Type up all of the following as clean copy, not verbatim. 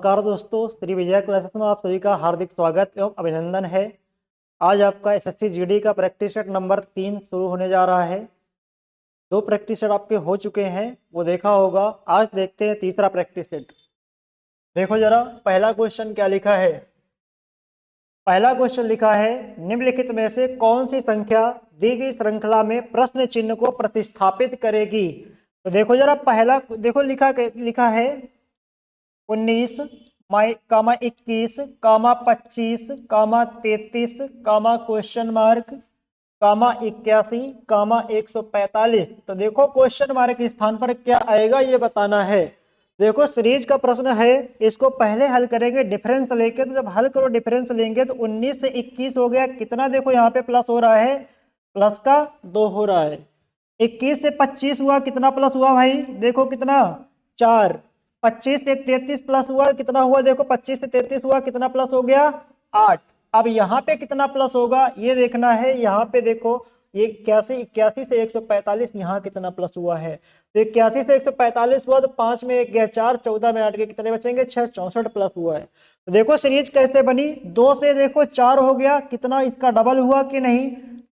नमस्कार दोस्तों, श्री विजय क्लासेस में आप सभी का हार्दिक स्वागत एवं अभिनंदन है। आज आपका एसएससी जीडी का प्रैक्टिस सेट नंबर 3 शुरू होने जा रहा है। 2 प्रैक्टिस सेट आपके हो चुके हैं, वो देखा होगा। आज देखते हैं तीसरा प्रैक्टिस सेट। देखो जरा पहला क्वेश्चन क्या लिखा है। पहला क्वेश्चन लिखा है, निम्नलिखित में से कौन सी संख्या दी गई श्रृंखला में प्रश्न चिन्ह को प्रतिस्थापित करेगी। तो देखो जरा पहला देखो लिखा है 19 कामा 21 कामा 25 कामा 33 कामा क्वेश्चन मार्क कामा 81 कामा 145। तो देखो क्वेश्चन मार्क के स्थान पर क्या आएगा ये बताना है। देखो सीरीज का प्रश्न है, इसको पहले हल करेंगे डिफरेंस लेके। तो जब हल करो डिफरेंस लेंगे तो 19 से 21 हो गया, कितना देखो यहाँ पे प्लस हो रहा है, प्लस का 2 हो रहा है। 21 से 25 हुआ, कितना प्लस हुआ भाई, देखो कितना 4। 25 से 33 प्लस हुआ, कितना हुआ देखो 25 से 33 हुआ, कितना प्लस हो गया 8। अब यहाँ पे कितना प्लस होगा ये देखना है। यहाँ पे देखो ये 81 से 145 यहाँ कितना प्लस हुआ है। तो 81 से 145 हुआ तो 5 में 1 गया 4, 14 में 8 के कितने बचेंगे 6, 64 प्लस हुआ है। तो देखो सीरीज कैसे बनी, 2 से देखो 4 हो गया, कितना इसका डबल हुआ कि नहीं,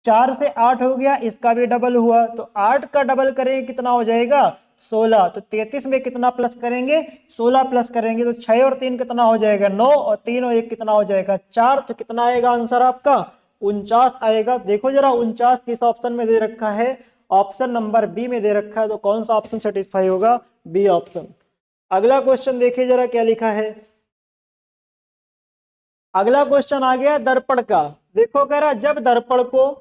4 से 8 हो गया, इसका भी डबल हुआ। तो 8 का डबल करेंगे कितना हो जाएगा 16। तो 33 में कितना प्लस करेंगे 16 प्लस करेंगे तो 6 और 3 कितना हो जाएगा 9, और 3 और 1 कितना हो जाएगा 4। तो कितना आएगा आंसर आपका 49 आएगा। देखो जरा 49 किस ऑप्शन में दे रखा है, ऑप्शन नंबर बी में दे रखा है। तो कौन सा ऑप्शन सेटिस्फाई होगा, बी ऑप्शन। अगला क्वेश्चन देखिए जरा क्या लिखा है। अगला क्वेश्चन आ गया दर्पण का। देखो कह रहा जब दर्पण को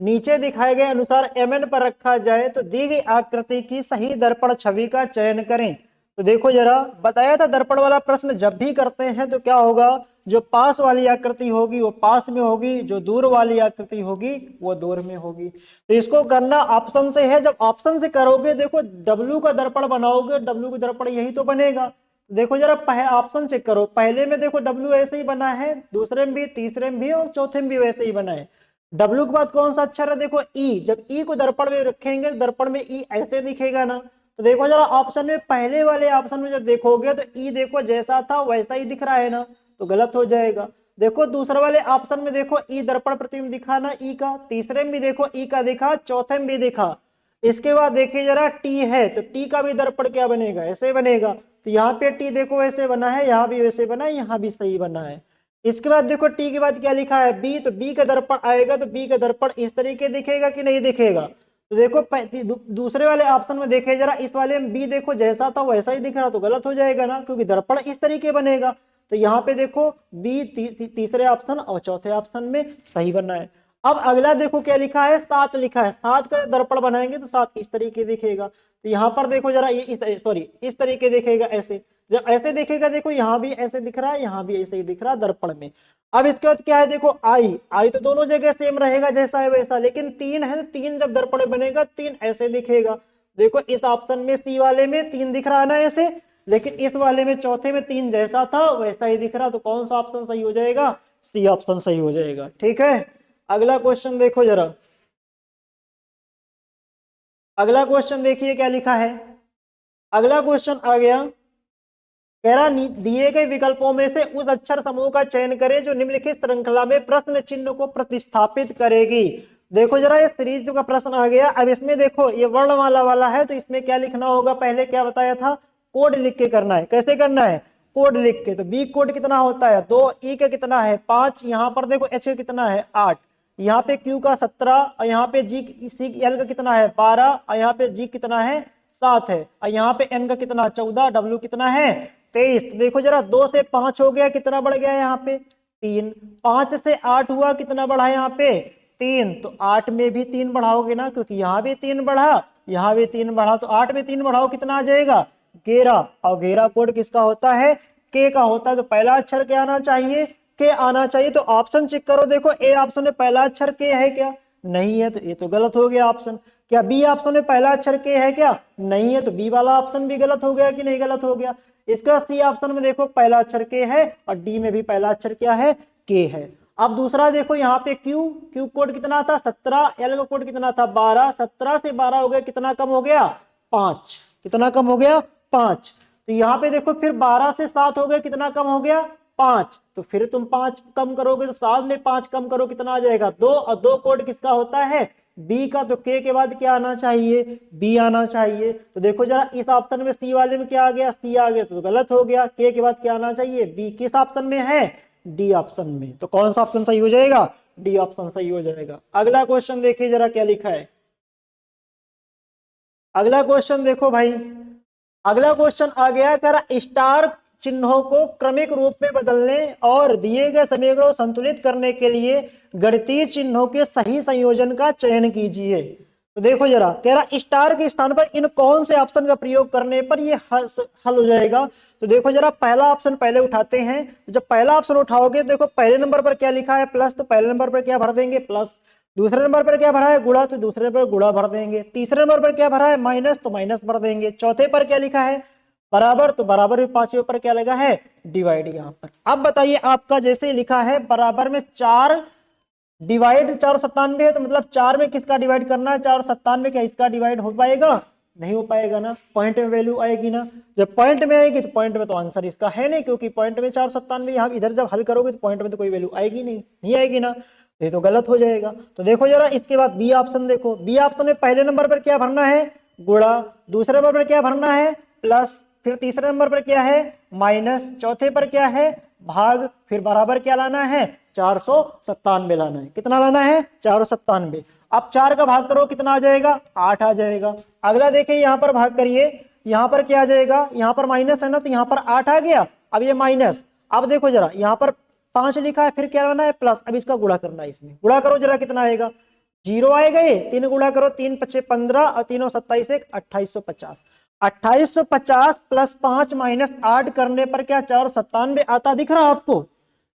नीचे दिखाए गए अनुसार mn पर रखा जाए तो दी गई आकृति की सही दर्पण छवि का चयन करें। तो देखो जरा बताया था दर्पण वाला प्रश्न जब भी करते हैं तो क्या होगा, जो पास वाली आकृति होगी वो पास में होगी, जो दूर वाली आकृति होगी वो दूर में होगी। तो इसको करना ऑप्शन से है। जब ऑप्शन से करोगे देखो W का दर्पण बनाओगे, W का दर्पण यही तो बनेगा। देखो जरा ऑप्शन चेक करो, पहले में देखो W ऐसे ही बना है, दूसरे में भी, तीसरे में भी और चौथे में भी वैसे ही बना है। W के बाद कौन सा अक्षर है, देखो E। जब E को दर्पण में रखेंगे दर्पण में E ऐसे दिखेगा ना। तो देखो जरा ऑप्शन में पहले वाले ऑप्शन में जब देखोगे तो E देखो जैसा था वैसा ही दिख रहा है ना, तो गलत हो जाएगा। देखो दूसरे वाले ऑप्शन में देखो E दर्पण प्रतिबिंब दिखा ना E का, तीसरे में भी देखो E का दिखा, चौथे में भी दिखा। इसके बाद देखिए जरा T है, तो T का भी दर्पण क्या बनेगा, ऐसे बनेगा। तो यहाँ पे T देखो वैसे बना है, यहाँ भी वैसे बना है, यहाँ भी सही बना है। इसके बाद देखो टी के बाद क्या लिखा है बी, तो बी का दर्पण आएगा तो बी का दर्पण इस तरीके दिखेगा कि नहीं दिखेगा। तो देखो दूसरे वाले ऑप्शन में देखे जरा, इस वाले में बी देखो जैसा था वैसा ही दिख रहा, तो गलत हो जाएगा ना, क्योंकि दर्पण इस तरीके बनेगा। तो यहाँ पे देखो बी तीसरे ऑप्शन और चौथे ऑप्शन में सही बना है। अब अगला देखो क्या लिखा है, 7 लिखा है, 7 का दर्पण बनाएंगे तो 7 इस तरीके दिखेगा। तो यहाँ पर देखो जरा इस तरीके दिखेगा ऐसे। जब ऐसे देखेगा देखो यहाँ भी ऐसे दिख रहा है, यहाँ भी ऐसे ही दिख रहा है दर्पण में। अब इसके बाद क्या है देखो आई तो दोनों जगह सेम रहेगा जैसा है वैसा, लेकिन 3 है तो 3 जब दर्पण बनेगा 3 ऐसे दिखेगा। देखो इस ऑप्शन में सी वाले में 3 दिख रहा है ना ऐसे, लेकिन इस वाले में चौथे में 3 जैसा था वैसा ही दिख रहा। तो कौन सा ऑप्शन सही हो जाएगा, सी ऑप्शन सही हो जाएगा। ठीक है, अगला क्वेश्चन देखो जरा। अगला क्वेश्चन देखिए क्या लिखा है। अगला क्वेश्चन आ गया, कह रहा दिए गए विकल्पों में से उस अक्षर समूह का चयन करें जो निम्नलिखित श्रृंखला में प्रश्न चिन्ह को प्रतिस्थापित करेगी। देखो जरा ये सीरीज का प्रश्न आ गया। अब इसमें देखो ये वर्णमाला वाला है, तो इसमें क्या लिखना होगा, पहले क्या बताया था, कोड लिख के करना है। कैसे करना है, कोड लिख के। तो बी कोड कितना होता है 2, ई का कितना है 5, यहाँ पर देखो एच का कितना है 8, यहाँ पे क्यू का 17, और यहाँ पे जी सी एल का कितना है 12, और यहाँ पे जी कितना है 7 है, और यहाँ पे एन का कितना 14, डब्ल्यू कितना है 23। तो देखो जरा 2 से 5 हो गया, कितना बढ़ गया यहाँ पे 3, 5 से 8 हुआ, कितना बढ़ा यहाँ पे 3। तो 8 में भी 3 बढ़ाओगे ना, क्योंकि यहाँ भी 3 बढ़ा यहाँ भी 3 बढ़ा, तो 8 में 3 बढ़ाओ कितना आ जाएगा 11। और 11 कोड किसका होता है, के का होता है। तो पहला अक्षर क्या आना चाहिए, के आना चाहिए। तो ऑप्शन चेक करो, देखो ए ऑप्शन में पहला अक्षर के है क्या, नहीं है, तो ये तो गलत हो गया ऑप्शन। क्या बी ऑप्शन में पहला अक्षर के है क्या, नहीं है, तो बी वाला ऑप्शन भी गलत हो गया कि नहीं गलत हो गया। इसके बाद सी ऑप्शन में देखो पहला अक्षर के है, और डी में भी पहला अक्षर क्या है के है। अब दूसरा देखो यहाँ पे क्यू कोड कितना था 17, एल का कोड कितना था 12, 17 से 12 हो गया, कितना कम हो गया 5, कितना कम हो गया 5। तो यहाँ पे देखो फिर 12 से 7 हो गया, कितना कम हो गया 5, तो फिर तुम 5 कम करोगे तो 7 में 5 कम करो कितना आ जाएगा 2, और 2 कोड किसका होता है बी का, तो के के बाद क्या आना चाहिए बी आना चाहिए। तो देखो जरा इस ऑप्शन में सी वाले में क्या आ गया सी आ गया, तो गलत हो गया, के बाद क्या आना चाहिए बी, किस ऑप्शन में है डी ऑप्शन में, तो कौन सा ऑप्शन सही हो जाएगा डी ऑप्शन सही हो जाएगा। अगला क्वेश्चन देखिए जरा क्या लिखा है, अगला क्वेश्चन देखो भाई, अगला क्वेश्चन आ गया कर स्टार चिन्हों को क्रमिक रूप में बदलने और दिए गए समीकरणों को संतुलित करने के लिए गणितीय चिन्हों के सही संयोजन का चयन कीजिए। तो देखो जरा कह रहा स्टार के स्थान पर इन कौन से ऑप्शन का प्रयोग करने पर ये हल हो जाएगा। तो देखो जरा पहला ऑप्शन पहले उठाते हैं, जब पहला ऑप्शन उठाओगे देखो पहले नंबर पर क्या लिखा है प्लस, तो पहले नंबर पर क्या भर देंगे प्लस, दूसरे नंबर पर क्या भरा है गुणा, तो दूसरे पर गुणा भर देंगे, तीसरे नंबर पर क्या भरा है माइनस, तो माइनस भर देंगे, चौथे पर क्या लिखा है बराबर, तो बराबर भी पांचवें पर क्या लगा है डिवाइड यहाँ पर। अब बताइए आपका जैसे लिखा है बराबर में 4 डिवाइड 497 है, तो मतलब 4 में किसका डिवाइड करना है 497, क्या इसका डिवाइड हो पाएगा नहीं हो पाएगा ना, पॉइंट में वैल्यू आएगी ना, जब पॉइंट में आएगी तो पॉइंट में तो आंसर इसका है नहीं, क्योंकि पॉइंट में 497 यहाँ इधर जब हल करोगे तो पॉइंट में तो कोई वैल्यू आएगी नहीं आएगी ना, ये तो गलत हो जाएगा। तो देखो जरा इसके बाद बी ऑप्शन देखो, बी ऑप्शन में पहले नंबर पर क्या भरना है गुणा, दूसरे नंबर पर क्या भरना है प्लस, फिर तीसरे नंबर पर क्या है माइनस, चौथे पर क्या है भाग, फिर बराबर क्या लाना है 497 लाना है, कितना लाना है 497। अब 4 का भाग करो कितना आ जाएगा 8 आ जाएगा। अगला देखिए यहाँ पर भाग करिए, यहाँ पर क्या आ जाएगा, यहाँ पर माइनस है ना, तो यहाँ पर 8 आ गया, अब ये माइनस, अब देखो जरा यहाँ पर 5 लिखा है, फिर क्या लाना है प्लस, अब इसका गुणा करना है, इसमें गुणा करो जरा कितना आएगा 0 आएगा, ये 3 गुणा करो 3 5 15 और 3 27 1 2850, 2850 प्लस 5 माइनस 8 करने पर क्या 497 आता दिख रहा आपको,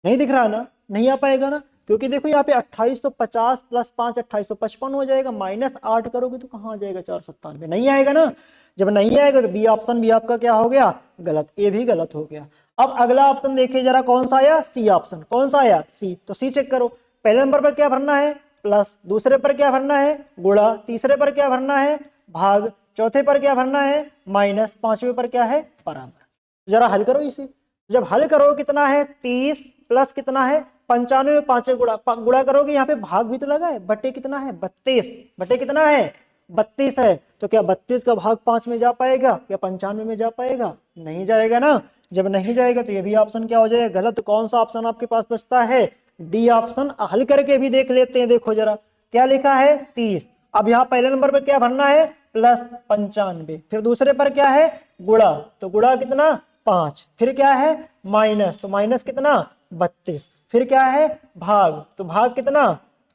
नहीं दिख रहा ना, नहीं आ पाएगा ना, क्योंकि देखो यहाँ पे 2850 प्लस 5 2855 हो जाएगा, माइनस 8 करोगे तो कहाँ आ जाएगा 497, नहीं आएगा ना, जब नहीं आएगा तो बी ऑप्शन भी आपका क्या हो गया गलत, ये भी गलत हो गया। अब अगला ऑप्शन देखिए जरा कौन सा आया सी ऑप्शन, कौन सा आया सी, तो सी चेक करो, पहले नंबर पर क्या भरना है प्लस, दूसरे पर क्या भरना है गुणा, तीसरे पर क्या भरना है भाग, चौथे पर क्या भरना है माइनस, पांचवें पर क्या है बराबर। जरा हल करो इसे, जब हल करो कितना है 30 प्लस कितना है 95 में 5 गुणा करोगे, यहाँ पे भाग भी तो लगा है, बट्टे कितना है 32, बट्टे कितना है 32 है, तो क्या 32 का भाग 5 में जा पाएगा, क्या 95 में जा पाएगा, नहीं जाएगा ना, जब नहीं जाएगा तो ये भी ऑप्शन क्या हो जाएगा गलत। तो कौन सा ऑप्शन आपके पास बचता है डी ऑप्शन। हल करके भी देख लेते हैं, देखो जरा क्या लिखा है 30, अब यहाँ पहले नंबर पर क्या भरना है प्लस 95, फिर दूसरे पर क्या है गुणा, तो गुणा कितना 5, फिर क्या है माइनस, तो माइनस कितना 32, फिर क्या है भाग, तो भाग कितना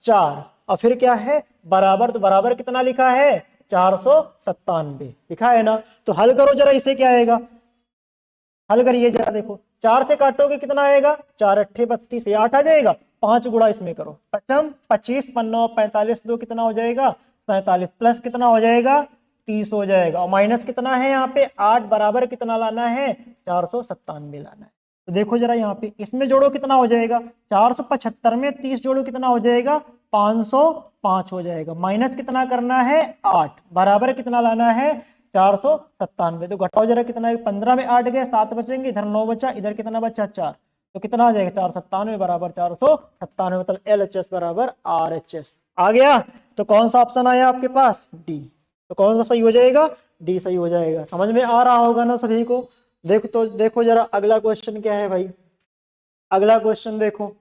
4, और फिर क्या है बराबर, तो बराबर कितना लिखा है 497 लिखा है ना। तो हल करो जरा, इसे क्या आएगा हल करिए जरा, देखो 4 से काटोगे कितना आएगा 4 अट्ठे 32, 8 आ जाएगा, 5 गुणा इसमें करो, 25 15 45 दो कितना हो जाएगा 47, प्लस कितना हो जाएगा 30 हो जाएगा, और माइनस कितना है यहाँ पे 8, बराबर कितना लाना है 497 लाना है। तो देखो जरा यहाँ पे इसमें जोड़ो कितना हो जाएगा 475 में 30 जोड़ो कितना हो जाएगा 505 हो जाएगा, माइनस कितना करना है 8, बराबर कितना लाना है 497। तो घटाओ जरा कितना है 15 में 8 गए 7 बचेंगे, इधर 9 बचा, इधर कितना बचा 4, तो कितना आ जाएगा 497 बराबर 497, मतलब LHS बराबर RHS आ गया। तो कौन सा ऑप्शन आया आपके पास डी, तो कौन सा सही हो जाएगा डी सही हो जाएगा। समझ में आ रहा होगा ना सभी को। देखो तो देखो जरा अगला क्वेश्चन क्या है भाई, अगला क्वेश्चन देखो,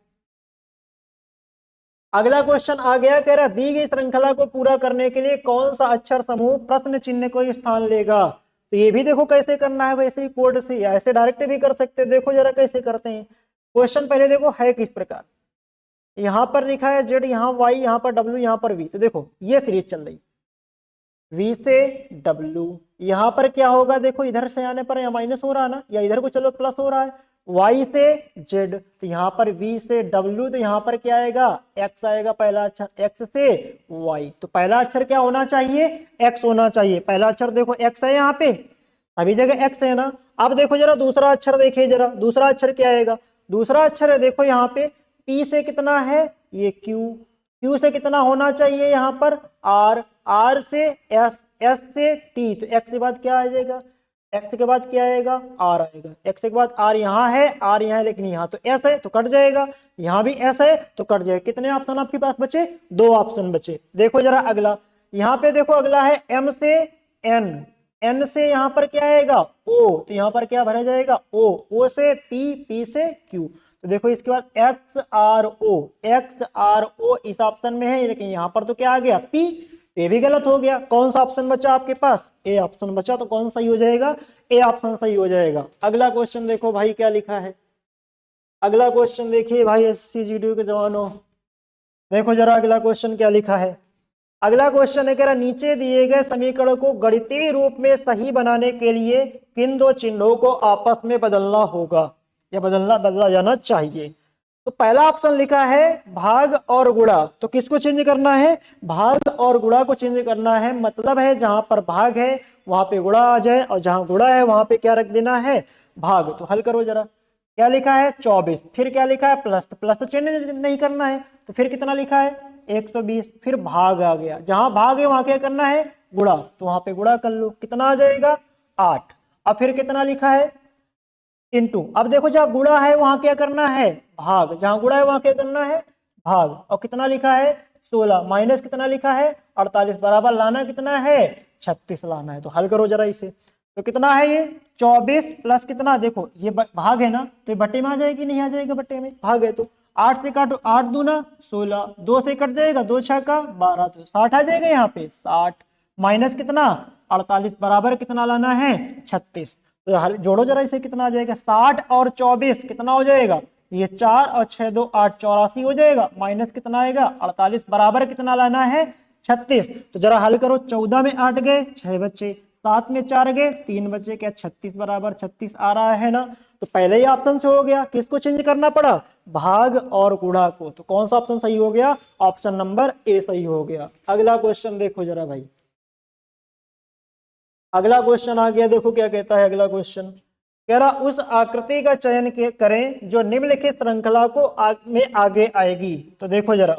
अगला क्वेश्चन आ गया, कह रहा दी गई श्रृंखला को पूरा करने के लिए कौन सा अक्षर समूह प्रश्न चिन्ह को स्थान लेगा। तो ये भी देखो कैसे करना है, वैसे ही कोड से या ऐसे डायरेक्ट भी कर सकते हैं। देखो जरा कैसे करते हैं क्वेश्चन, पहले देखो है किस प्रकार, यहां पर लिखा है जेड, यहाँ वाई, यहाँ पर डब्ल्यू, यहाँ पर वी। तो देखो ये सीरीज चल रही वी से डब्ल्यू, यहाँ पर क्या होगा देखो इधर से आने पर या माइनस हो रहा है ना, या इधर को चलो प्लस हो रहा है, y से z, तो यहाँ पर v से w, तो यहाँ पर क्या आएगा x आएगा, पहला अक्षर x से y, तो पहला अक्षर क्या होना चाहिए x होना चाहिए, पहला अक्षर देखो x है यहाँ पे, अभी जगह x है ना। अब देखो जरा दूसरा अक्षर देखिए जरा, दूसरा अक्षर क्या आएगा, दूसरा अक्षर है देखो यहाँ पे p से कितना है ये q, q से कितना होना चाहिए यहाँ पर r, r से s, s से t, तो x के बाद क्या आ जाएगा एक्स के बाद क्या आएगा, आर आएगा। एक्स के बाद आर यहाँ है, आर यहाँ है, लेकिन यहाँ तो एस है तो कट जाएगा, यहाँ भी एस है तो कट जाएगा। कितने ऑप्शन आपके पास बचे, 2 ऑप्शन बचे। देखो जरा अगला, यहाँ पे देखो अगला है एम से एन, एन से यहाँ पर क्या आएगा ओ, तो यहाँ पर क्या भरा जाएगा ओ, ओ से पी, पी से क्यू। तो देखो इसके बाद X R O, X R O इस ऑप्शन में है, लेकिन यहाँ पर तो क्या आ गया पी, ये भी गलत हो गया। कौन सा ऑप्शन बचा आपके पास, ए ऑप्शन बचा। तो कौन सा सही हो जाएगा, ए ऑप्शन सही हो जाएगा। अगला क्वेश्चन देखो भाई क्या लिखा है, अगला क्वेश्चन देखिए भाई एसएससी जीडी के जवानों, देखो जरा अगला क्वेश्चन क्या लिखा है। अगला क्वेश्चन है कह रहा नीचे दिए गए समीकरण को गणितीय रूप में सही बनाने के लिए किन 2 चिन्हों को आपस में बदलना होगा या बदला जाना चाहिए। तो पहला ऑप्शन लिखा है भाग और गुणा, तो किसको चेंज करना है, भाग और गुणा को चेंज करना है। मतलब है जहां पर भाग है वहां पे गुणा आ जाए, और जहां गुणा है वहां पे क्या रख देना है, भाग। तो हल करो जरा, क्या लिखा है 24, फिर क्या लिखा है प्लस, तो प्लस तो चेंज नहीं करना है, तो फिर कितना लिखा है 120, फिर भाग आ गया, जहां भाग है वहां क्या करना है गुणा, तो वहां पे गुणा कर लो, कितना आ जाएगा 8। अब फिर कितना लिखा है इनटू, अब देखो जहां गुणा है वहां क्या करना है भाग, जहां गुणा है वहां क्या करना है भाग। और कितना लिखा है 16, माइनस कितना लिखा है 48, बराबर लाना कितना है 36 लाना है। तो हल करो जरा इसे, तो कितना है ये 24 प्लस कितना, देखो ये भाग है ना, तो ये बट्टे में आ जाएगी, नहीं आ जाएगा बट्टे में, भाग है तो 8 से काटो, 8 दूना 16, 2 से कट जाएगा, 2 6 का 12, तो 60 आ जाएगा यहाँ पे 60, माइनस कितना 48, बराबर कितना लाना है 36। तो जोड़ो जरा इसे, कितना आ जाएगा 60 और 24 कितना हो जाएगा, ये 4 और 6 2 8, 84 हो जाएगा, माइनस कितना आएगा 48, बराबर कितना लाना है 36। तो जरा हल करो, 14 में 8 गए 6 बच्चे, 7 में 4 गए 3 बच्चे, क्या 36 बराबर 36 आ रहा है ना। तो पहले ही ऑप्शन से हो गया, किसको चेंज करना पड़ा, भाग और गुणा को। तो कौन सा ऑप्शन सही हो गया, ऑप्शन नंबर ए सही हो गया। अगला क्वेश्चन देखो जरा भाई, अगला क्वेश्चन आ गया, देखो क्या कहता है अगला क्वेश्चन, कह रहा उस आकृति का चयन करें जो निम्नलिखित श्रृंखला को में आगे आएगी। तो देखो जरा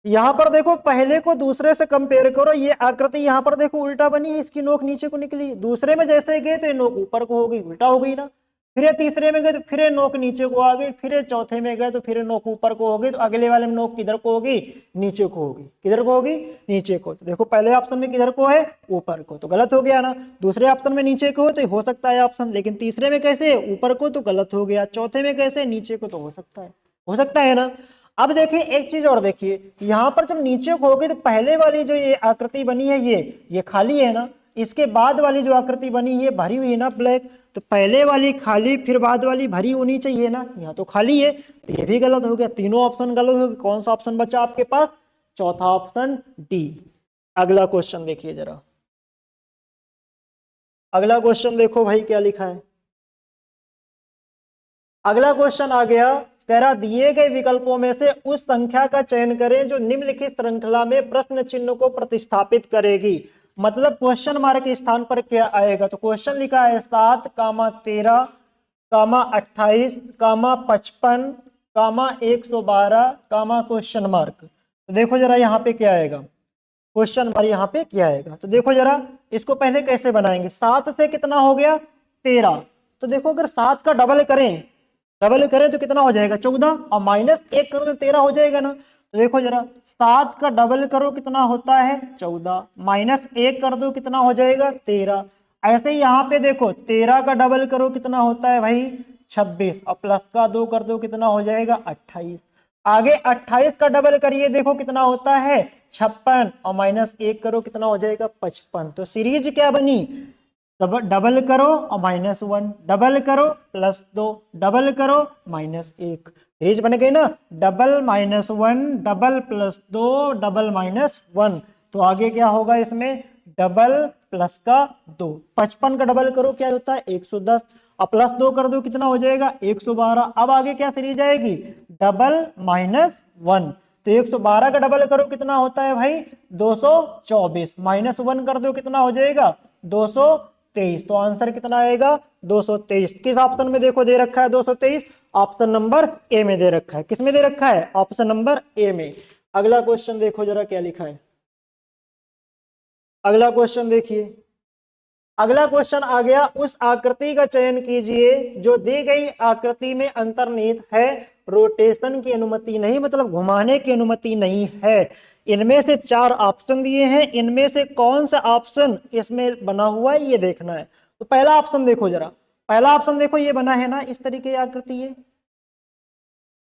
यहां पर देखो, पहले को दूसरे से कंपेयर करो, ये आकृति यहां पर देखो उल्टा बनी है, इसकी नोक नीचे को निकली, दूसरे में जैसे गए तो ये नोक ऊपर को हो गई, उल्टा हो गई ना। फिर ये तीसरे में गए तो फिर नोक नीचे को आ गई, फिर चौथे में गए तो फिर नोक ऊपर को हो गई, तो अगले वाले में नोक किधर को होगी, नीचे को होगी, किधर को होगी नीचे को। तो देखो पहले ऑप्शन में किधर को है ऊपर को, तो गलत हो गया ना। दूसरे ऑप्शन में नीचे को हो तो हो सकता है ऑप्शन, लेकिन तीसरे में कैसे ऊपर को, तो गलत हो गया। चौथे में कैसे नीचे को, तो हो सकता है ना। अब देखिए एक चीज और देखिए, यहां पर जब नीचे को होगी तो पहले वाली जो ये आकृति बनी है ये खाली है ना, इसके बाद वाली जो आकृति बनी ये भरी हुई है ना ब्लैक, तो पहले वाली खाली फिर बाद वाली भरी होनी चाहिए ना, यहाँ तो खाली है, तो ये भी गलत हो गया, तीनों ऑप्शन गलत हो गए। कौन सा ऑप्शन बचा आपके पास, चौथा ऑप्शन डी। अगला क्वेश्चन देखिए जरा, अगला क्वेश्चन देखो भाई क्या लिखा है। अगला क्वेश्चन आ गया, कह रहा दिए गए विकल्पों में से उस संख्या का चयन करें जो निम्नलिखित श्रृंखला में प्रश्न चिन्ह को प्रतिस्थापित करेगी। मतलब क्वेश्चन मार्क के स्थान पर क्या आएगा, तो क्वेश्चन लिखा है 7, 13, 28, 55, 112, क्वेश्चन मार्क। तो देखो जरा यहाँ पे क्या आएगा, क्वेश्चन मार्क यहाँ पे क्या आएगा। तो देखो जरा इसको पहले कैसे बनाएंगे, 7 से कितना हो गया 13, तो देखो अगर 7 का डबल करें तो कितना हो जाएगा 14, और माइनस 1 करो तो 13 हो जाएगा ना। तो देखो जरा 7 का डबल करो कितना होता है 14, माइनस 1 कर दो कितना हो जाएगा 13। ऐसे ही यहाँ पे देखो 13 का डबल करो कितना होता है भाई 26, और प्लस का 2 कर दो कितना हो जाएगा 28। आगे 28 का डबल करिए, देखो कितना होता है 56, और माइनस 1 करो कितना हो जाएगा 55। तो सीरीज क्या बनी, डबल करो और -1, डबल करो +2, डबल करो -1, सीरीज बन गई ना, डबल -1, डबल +2, डबल -1। तो आगे क्या होगा इसमें, डबल प्लस का 2, 55 का डबल करो क्या होता है 110, और +2 कर दो कितना हो जाएगा 112। अब आगे क्या सीरीज आएगी, डबल -1, तो 112 का डबल करो कितना होता है भाई 224, -1 कर दो कितना हो जाएगा 223। तो आंसर कितना आएगा 223। किस ऑप्शन में देखो दे रखा है 223, ऑप्शन नंबर ए में दे रखा है। किस में दे रखा है, ऑप्शन नंबर ए में। अगला क्वेश्चन देखो जरा क्या लिखा है, अगला क्वेश्चन देखिए, अगला क्वेश्चन आ गया, उस आकृति का चयन कीजिए जो दी गई आकृति में अंतर्निहित है, रोटेशन की अनुमति नहीं, मतलब घुमाने की अनुमति नहीं है। इनमें से 4 ऑप्शन दिए हैं, इनमें से कौन सा ऑप्शन इसमें बना हुआ है ये देखना है। तो पहला ऑप्शन देखो जरा, पहला ऑप्शन देखो, ये बना है ना इस तरीके की आकृति,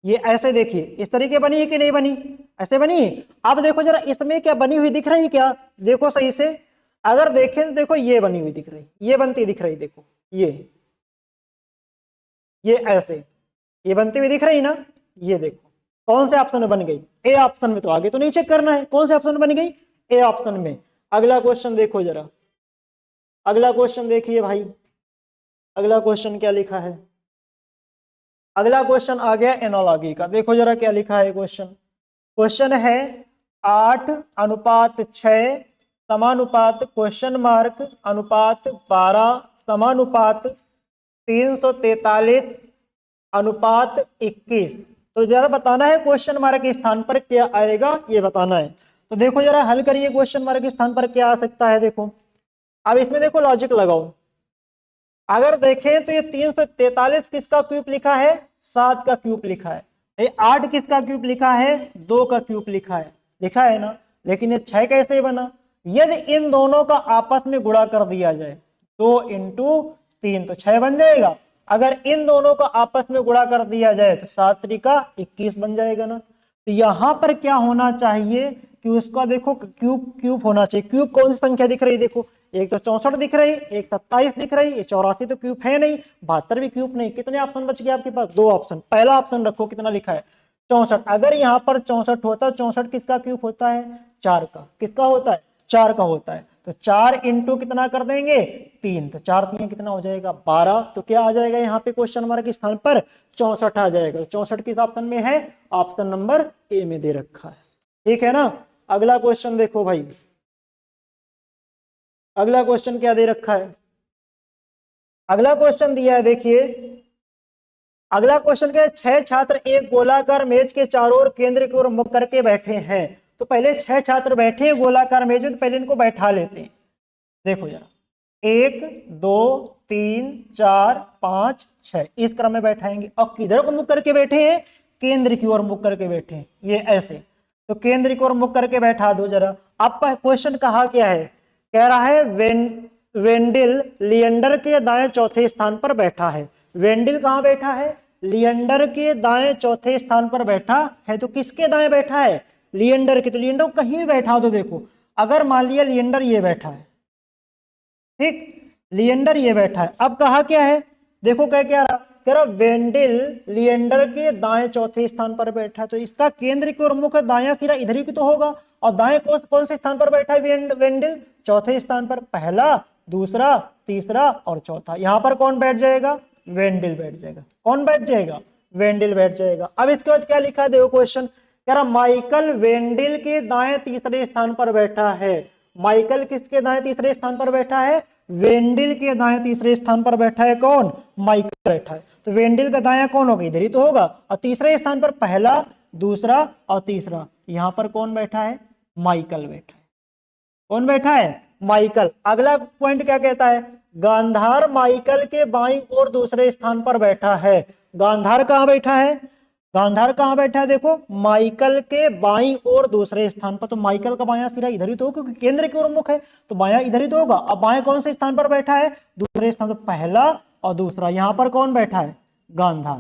ये ऐसे देखिए, इस तरीके बनी है कि नहीं बनी, ऐसे बनी है। अब देखो जरा इसमें क्या बनी हुई दिख रही क्या, देखो सही से, अगर देखें तो देखो ये बनी हुई दिख रही, ये बनती दिख रही, देखो ये ऐसे ये बनती हुई दिख रही ना, ये देखो कौन से ऑप्शन में बन गई, ए ऑप्शन में। तो आगे तो नहीं चेक करना है कौन से ऑप्शन में बन गई, ए ऑप्शन में। अगला क्वेश्चन देखो जरा, अगला क्वेश्चन देखिए भाई, अगला क्वेश्चन क्या लिखा है, अगला क्वेश्चन आ गया एनालॉजी का। देखो जरा क्या लिखा है क्वेश्चन, क्वेश्चन है 8:6 समानुपात क्वेश्चन मार्क अनुपात 12 समानुपात 343 अनुपात 21। तो जरा बताना है क्वेश्चन मार्क के स्थान पर क्या आएगा, ये बताना है। तो देखो जरा हल करिए, क्वेश्चन मार्क के स्थान पर क्या आ सकता है। देखो अब इसमें देखो लॉजिक लगाओ, अगर देखें तो ये 343 किसका क्यूब लिखा है, 7 का क्यूब लिखा है। ये 8 किसका क्यूब लिखा है, 2 का क्यूब लिखा है ना। लेकिन ये 6 कैसे बना, यदि इन दोनों का आपस में गुणा कर दिया जाए, 2 × 3 तो 6 बन जाएगा। अगर इन दोनों का आपस में गुणा कर दिया जाए तो 7 × 21 बन जाएगा ना। तो यहां पर क्या होना चाहिए कि उसका देखो क्यूब होना चाहिए। क्यूब कौन सी संख्या दिख रही, देखो एक तो 64 दिख रही, एक 27 दिख रही, ये 84 तो क्यूब है नहीं, 72 भी क्यूब नहीं। कितने ऑप्शन बच गए आपके पास, 2 ऑप्शन। पहला ऑप्शन रखो, कितना लिखा है 64। अगर यहाँ पर 64 होता, 64 किसका क्यूब होता है, 4 का। किसका होता है, 4 का होता है। तो 4 × कितना कर देंगे, 3। तो 4 3 कितना हो जाएगा, 12। तो क्या आ जाएगा यहाँ पे क्वेश्चन मार्क के स्थान पर 64 आ जाएगा। 64 किस ऑप्शन में है, ऑप्शन नंबर ए में दे रखा है, ठीक है ना। अगला क्वेश्चन देखो भाई, अगला क्वेश्चन क्या दे रखा है, अगला क्वेश्चन दिया है, देखिए अगला क्वेश्चन क्या है, 6 छात्र एक गोलाकार मेज के चारों ओर केंद्र की ओर मुख करके बैठे हैं। तो पहले 6 छात्र बैठे हैं गोलाकार मेज में, तो पहले इनको बैठा लेते हैं। देखो जरा 1 2 3 4 5 6 इस क्रम में बैठाएंगे। और किधर को मुख करके बैठे हैं, केंद्र की ओर मुख करके बैठे हैं, ये ऐसे। तो केंद्र की ओर मुख करके बैठा दो जरा। अब क्वेश्चन कहा क्या है, कह रहा है वेंडिल लिएंडर के दाएं चौथे स्थान पर बैठा है। वेंडिल कहां बैठा है, लिएंडर के दाएं चौथे स्थान पर बैठा है। तो किसके दाएं बैठा है, लिएंडर के। तो लिएंडर को कहीं भी बैठा दो। देखो अगर मान लिया लिएंडर ये बैठा है, ठीक, लिएंडर ये बैठा है। अब कहा क्या है, देखो क्या रहा, वेंडिल लिएंडर के दाएं चौथे स्थान पर बैठा है। तो इसका केंद्र की ओर मुख दायां सिरा इधर ही तो होगा। और दाएं कौन से स्थान पर बैठा है वेंडिल, चौथे स्थान पर। पहला, दूसरा, तीसरा और चौथा। यहां पर कौन बैठ जाएगा, वेंडिल बैठ जाएगा। कौन बैठ जाएगा, वेंडिल बैठ जाएगा। अब इसके बाद क्या लिखा है, देखो क्वेश्चन कह रहा माइकल वेंडिल के दाएं तीसरे स्थान पर बैठा है। माइकल किसके दाएं तीसरे स्थान पर बैठा है, वेंडिल के दाएं तीसरे स्थान पर बैठा है। कौन, माइकल बैठा है। तो वेंडिल का दायां कौन होगा, इधर ही तो होगा। और तीसरे स्थान पर पहला, दूसरा और तीसरा। यहां पर कौन बैठा है, माइकल बैठा है। कौन बैठा है, माइकल। अगला पॉइंट क्या कहता है, गांधार माइकल के बाईं ओर दूसरे स्थान पर बैठा है। गांधार कहां बैठा है, गांधार कहां बैठा है, देखो माइकल के बाईं ओर दूसरे स्थान पर। तो माइकल का बायां सिरा इधर ही तो होगा, क्योंकि केंद्र की ओर मुख है, तो बायां इधर ही तो होगा। अब बाएं कौन से स्थान पर बैठा है, दूसरे स्थान। तो पहला और दूसरा। यहां पर कौन बैठा है, गांधार।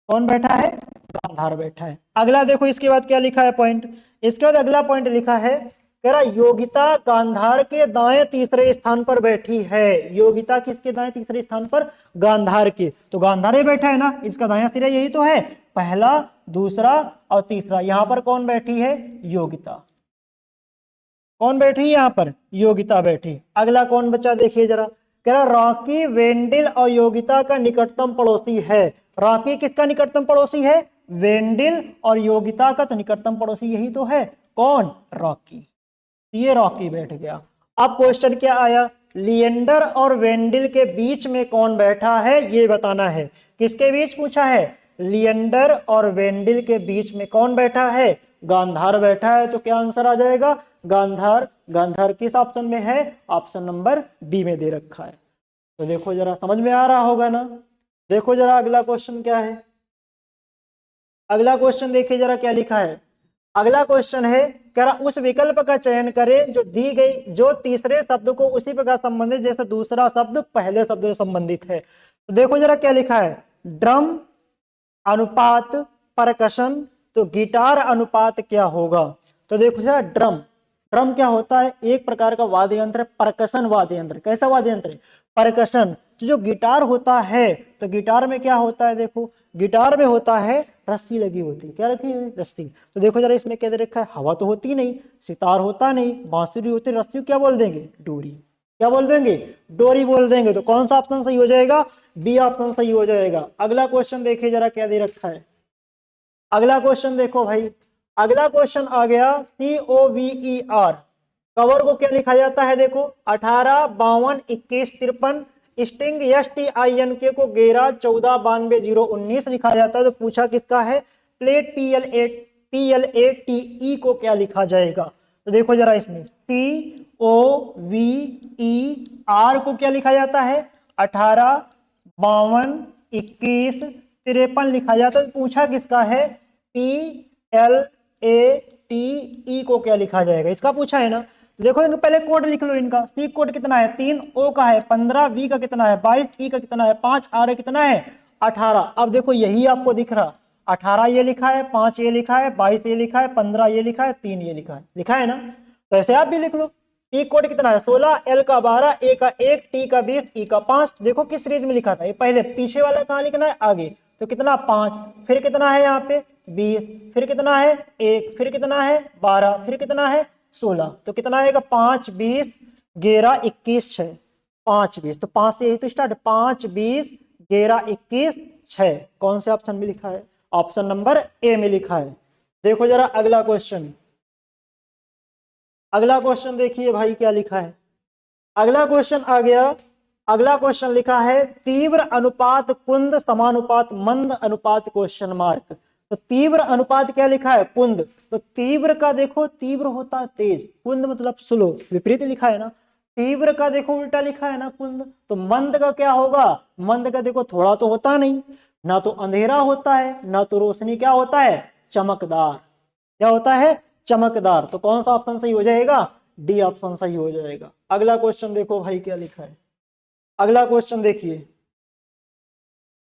कौन बैठा है, गांधार बैठा है। अगला देखो इसके बाद क्या लिखा है पॉइंट, इसके बाद अगला पॉइंट लिखा है, कह रहा योगिता गांधार के दाएं तीसरे स्थान पर बैठी है। योगिता किसके दाएं तीसरे स्थान पर, गांधार के। तो गांधार ही बैठा है ना, इसका दायां सिरा यही तो है, पहला, दूसरा और तीसरा। यहां पर कौन बैठी है, योगिता। कौन बैठी है यहां पर, योगिता बैठी। अगला कौन बचा, देखिए जरा, कह रहा रॉकी वेंडिल और योगिता का निकटतम पड़ोसी है। रॉकी किसका निकटतम पड़ोसी है, वेंडिल और योगिता का तो निकटतम पड़ोसी यही तो है। कौन, रॉकी। ये रॉकी बैठ गया। अब क्वेश्चन क्या आया, लिएंडर और वेंडिल के बीच में कौन बैठा है ये बताना है। किसके बीच पूछा है, लिएंडर और वेंडिल के बीच में कौन बैठा है, गांधार बैठा है। तो क्या आंसर आ जाएगा, गांधार। गांधार किस ऑप्शन में है? ऑप्शन नंबर बी में दे रखा है। तो देखो जरा समझ में आ रहा होगा ना। देखो जरा अगला क्वेश्चन क्या है। अगला क्वेश्चन देखिए जरा क्या लिखा है। अगला क्वेश्चन है, कह रहा उस विकल्प का चयन करें जो दी गई, जो तीसरे शब्द को उसी प्रकार संबंधित जैसे दूसरा शब्द पहले शब्द से संबंधित है। तो देखो जरा क्या लिखा है, ड्रम अनुपात परकशन, तो गिटार अनुपात क्या होगा? तो देखो जरा ड्रम, ड्रम क्या होता है? एक प्रकार का वाद्य यंत्र है, परकशन वाद्य यंत्र। कैसा वाद्य यंत्र है? परकशन। तो जो गिटार होता है, तो गिटार में क्या होता है? देखो गिटार में होता है रस्सी लगी होती है। क्या रखी हुई? रस्सी। तो देखो जरा इसमें क्या दे रखा है? हवा तो होती नहीं, सितार होता नहीं, बांसुरी होती, रस्सी क्या बोल देंगे? डोरी। क्या बोल देंगे? डोरी बोल देंगे। तो कौन सा ऑप्शन सही हो जाएगा? बी ऑप्शन सही हो जाएगा। अगला क्वेश्चन देखिए जरा क्या दे रखा है। अगला क्वेश्चन देखो भाई, अगला क्वेश्चन आ गया COVER। कवर को क्या लिखा जाता है? देखो 18 52 21 53, स्टिंग STINK को 11 14 92 0 19 लिखा जाता है। तो पूछा किसका है? प्लेट PLATE को क्या लिखा जाएगा? तो देखो जरा इसमें COVER को क्या लिखा जाता है? 18 52 21 53 लिखा जाता है। तो पूछा किसका है? PLATE को क्या लिखा जाएगा? इसका पूछा है ना। देखो इनको पहले कोड लिख लो इनका। सी कोड कितना है? 3, O का है 15, V का कितना है 22, E का कितना है 5, R कितना है 18। अब देखो यही आपको दिख रहा, 18 ये लिखा है, 5 ये लिखा है, 22 ये लिखा है, 15 ये लिखा है, 3 ये लिखा है ना। तो ऐसे आप भी लिख लो। P कोड कितना है? 16, L का 12, A का 1, T का 20, E का 5। देखो किस सीरीज में लिखा था ये, पहले पीछे वाला कहाँ लिखना है? आगे। तो कितना? 5, फिर कितना है यहाँ पे 20, फिर कितना है 1, फिर कितना है 12, फिर कितना है 16। तो कितना आएगा? 5 20 11 21 6, 5 20। तो 5 से यही तो स्टार्ट, 5 20 11 21 6। कौन से ऑप्शन में लिखा है? ऑप्शन नंबर ए में लिखा है। देखो जरा अगला क्वेश्चन। अगला क्वेश्चन देखिए भाई क्या लिखा है। अगला क्वेश्चन आ गया। अगला क्वेश्चन लिखा है तीव्र अनुपात कुंद समानुपात मंद अनुपात क्वेश्चन मार्क। तो तीव्र अनुपात क्या लिखा है? कुंद। तो तीव्र का देखो, तीव्र होता है तेज, कुंद मतलब स्लो, विपरीत लिखा है ना। तीव्र का देखो उल्टा लिखा है ना, कुंद। तो मंद का क्या होगा? मंद का देखो थोड़ा तो होता नहीं, ना तो अंधेरा होता है, ना तो रोशनी क्या होता है? चमकदार। क्या होता है? चमकदार। तो कौन सा ऑप्शन सही हो जाएगा? डी ऑप्शन सही हो जाएगा। अगला क्वेश्चन देखो भाई क्या लिखा है। अगला क्वेश्चन देखिए।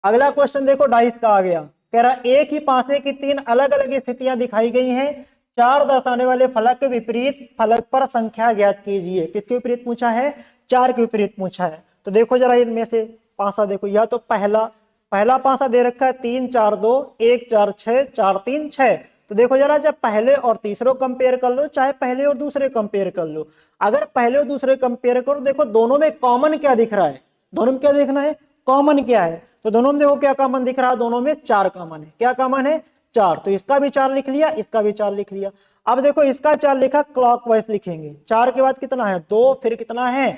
अगला क्वेश्चन देखो डाइस का आ गया। कह रहा एक ही पासे की 3 अलग अलग स्थितियां दिखाई गई हैं, 4 दर्शाने वाले फलक के विपरीत फलक पर संख्या ज्ञात कीजिए। किसके विपरीत पूछा है? 4 के विपरीत पूछा है। तो देखो जरा इनमें से पासा देखो, या तो पहला पासा दे रखा है 3 4 2 1 4 6 4 3 6। तो देखो जरा जब पहले और तीसरे कंपेयर कर लो, चाहे पहले और दूसरे कंपेयर कर लो। अगर पहले और दूसरे कंपेयर करो, देखो दोनों में कॉमन क्या दिख रहा है? दोनों में क्या देखना है? कॉमन क्या है? तो दोनों में देखो क्या कॉमन दिख रहा है? दोनों में 4 कॉमन है। क्या कॉमन है? 4। तो इसका भी 4 लिख लिया, इसका भी 4 लिख लिया। अब देखो इसका 4 लिखा, क्लॉकवाइज लिखेंगे। 4 के बाद कितना है? 2, फिर कितना है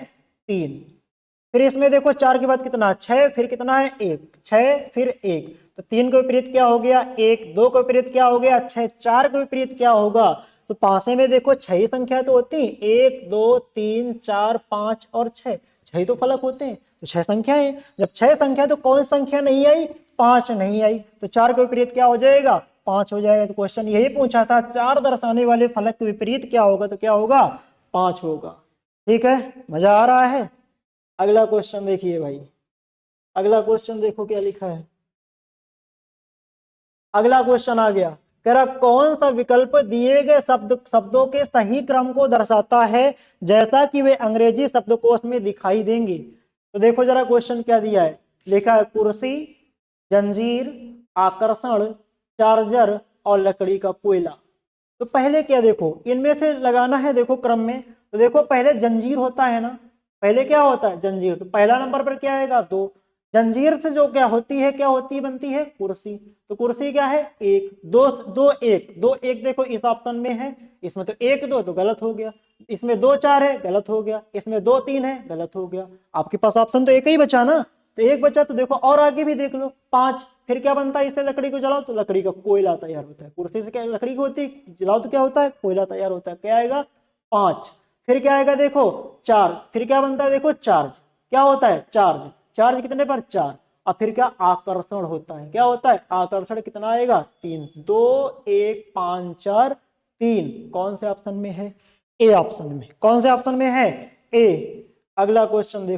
3, फिर इसमें देखो 4 के बाद कितना? 6, फिर कितना है 1, 6 फिर 1। तो 3 के विपरीत क्या हो गया? 1, 2 के विपरीत क्या हो गया? 6, 4 के विपरीत क्या होगा? तो पासे में देखो 6 संख्या तो होती, 1 2 3 4 5 और 6, 6 तो फलक होते हैं। तो 6 संख्या है। जब 6 संख्या तो कौन संख्या नहीं आई? 5 नहीं आई। तो 4 के विपरीत क्या हो जाएगा? 5 हो जाएगा। तो क्वेश्चन यही पूछा था 4 दर्शाने वाले फलक के विपरीत क्या होगा? तो क्या होगा? 5 होगा। ठीक है, मजा आ रहा है। अगला क्वेश्चन देखिए भाई। अगला क्वेश्चन देखो क्या लिखा है। अगला क्वेश्चन आ गया। कह रहा कौन सा विकल्प दिए गए शब्दों के सही क्रम को दर्शाता है जैसा कि वे अंग्रेजी शब्दकोश में दिखाई देंगे। तो देखो जरा क्वेश्चन क्या दिया है। लिखा है कुर्सी, जंजीर, आकर्षण, चार्जर और लकड़ी का कोयला। तो पहले क्या देखो इनमें से लगाना है, देखो क्रम में। तो देखो पहले जंजीर होता है ना, पहले क्या होता है? जंजीर। तो पहला नंबर पर क्या आएगा? 2। जंजीर से जो क्या होती है, क्या होती बनती है? कुर्सी। तो कुर्सी क्या है? 1 2 2 1 2 1 देखो इस ऑप्शन में है, इसमें तो 1 2 तो गलत हो गया, इसमें 2 4 है गलत हो गया, इसमें 2 3 है गलत हो गया। आपके पास ऑप्शन तो एक ही बचा ना, तो एक बचा। तो देखो और आगे भी देख लो 5, फिर क्या बनता है? इससे लकड़ी को जलाओ तो लकड़ी का कोयला तैयार होता है। कुर्सी से क्या लकड़ी की होती है, जलाओ तो क्या होता है? कोयला तैयार होता है। क्या आएगा? 5। फिर क्या आएगा देखो चार्ज, फिर क्या बनता है देखो चार्ज, क्या होता है चार्ज, चार्ज कितने पर 4, और फिर क्या आकर्षण होता है, क्या होता है आकर्षण, कितना आएगा 3, 2 1 5 4 3, कौन से ऑप्शन में है, ए ऑप्शन में, कौन से ऑप्शन में है ए। अगला क्वेश्चन देखो।